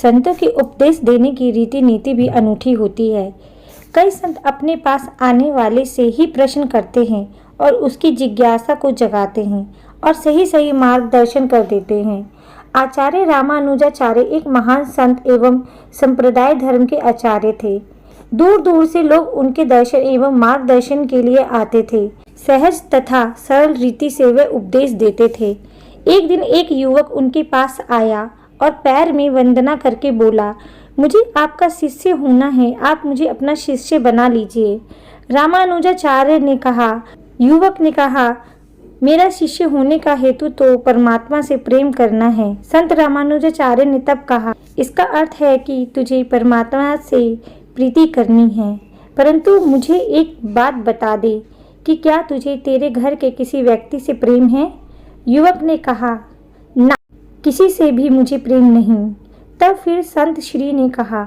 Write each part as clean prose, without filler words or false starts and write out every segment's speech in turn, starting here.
संतों की उपदेश देने की रीति नीति भी अनूठी होती है। कई संत अपने पास आने वाले से ही प्रश्न करते हैं और उसकी जिज्ञासा को जगाते हैं और सही सही मार्गदर्शन कर देते हैं। आचार्य रामानुजाचार्य एक महान संत एवं संप्रदाय धर्म के आचार्य थे। दूर दूर से लोग उनके दर्शन एवं मार्गदर्शन के लिए आते थे। सहज तथा सरल रीति से वे उपदेश देते थे। एक दिन एक युवक उनके पास आया और पैर में वंदना करके बोला, मुझे आपका शिष्य होना है, आप मुझे अपना शिष्य बना लीजिए। रामानुजाचार्य ने कहा, युवक ने कहा, मेरा शिष्य होने का हेतु तो परमात्मा से प्रेम करना है। संत रामानुजाचार्य ने तब कहा, इसका अर्थ है कि तुझे परमात्मा से प्रीति करनी है, परंतु मुझे एक बात बता दे कि क्या तुझे तेरे घर के किसी व्यक्ति से प्रेम है? युवक ने कहा, ना, किसी से भी मुझे प्रेम नहीं। तब फिर संत श्री ने कहा,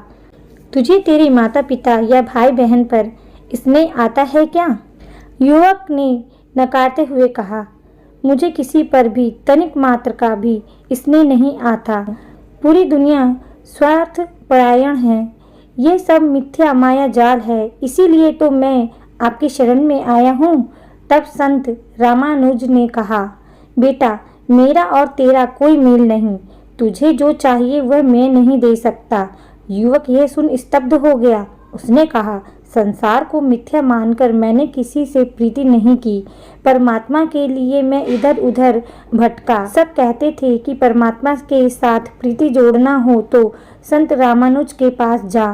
तुझे तेरे माता पिता या भाई बहन पर स्नेह आता है क्या? युवक ने नकारते हुए कहा, मुझे किसी पर भी तनिक मात्र का भी स्नेह नहीं आता। पूरी दुनिया स्वार्थ परायण है। ये सब मिथ्या माया जाल है, इसीलिए तो मैं आपकी शरण में आया हूँ। तब संत रामानुज ने कहा, बेटा, मेरा और तेरा कोई मेल नहीं, तुझे जो चाहिए वह मैं नहीं दे सकता। युवक यह सुन स्तब्ध हो गया। उसने कहा, संसार को मिथ्या मानकर मैंने किसी से प्रीति नहीं की। परमात्मा के लिए मैं इधर उधर भटका। सब कहते थे कि परमात्मा के साथ प्रीति जोड़ना हो तो संत रामानुज के पास जा,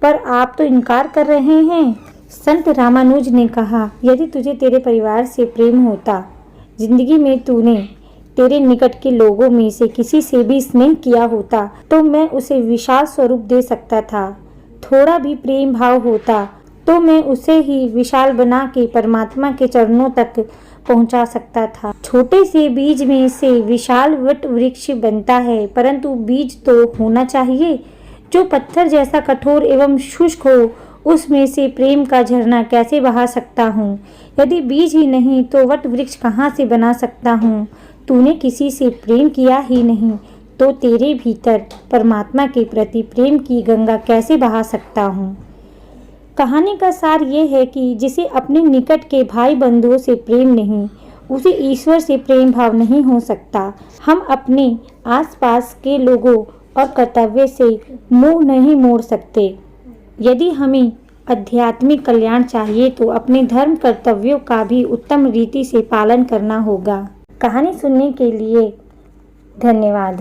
पर आप तो इनकार कर रहे हैं। संत रामानुज ने कहा, यदि तुझे तेरे परिवार से प्रेम होता, जिंदगी में तूने तेरे निकट के लोगों में से किसी से भी स्नेह किया होता, तो मैं उसे विशाल स्वरूप दे सकता था। थोड़ा भी प्रेम भाव होता तो मैं उसे ही विशाल बना के परमात्मा के चरणों तक पहुंचा सकता था। छोटे से बीज में से विशाल वट वृक्ष बनता है, परंतु बीज तो होना चाहिए। जो पत्थर जैसा कठोर एवं शुष्क हो, उसमें से प्रेम का झरना कैसे बहा सकता हूँ? यदि बीज ही नहीं तो वट वृक्ष कहाँ से बना सकता हूँ? तूने किसी से प्रेम किया ही नहीं तो तेरे भीतर परमात्मा के प्रति प्रेम की गंगा कैसे बहा सकता हूँ? कहानी का सार ये है कि जिसे अपने निकट के भाई बंधुओं से प्रेम नहीं, उसे ईश्वर से प्रेम भाव नहीं हो सकता। हम अपने आसपास के लोगों और कर्तव्य से मुंह नहीं मोड़ सकते। यदि हमें आध्यात्मिक कल्याण चाहिए तो अपने धर्म कर्तव्यों का भी उत्तम रीति से पालन करना होगा। कहानी सुनने के लिए धन्यवाद।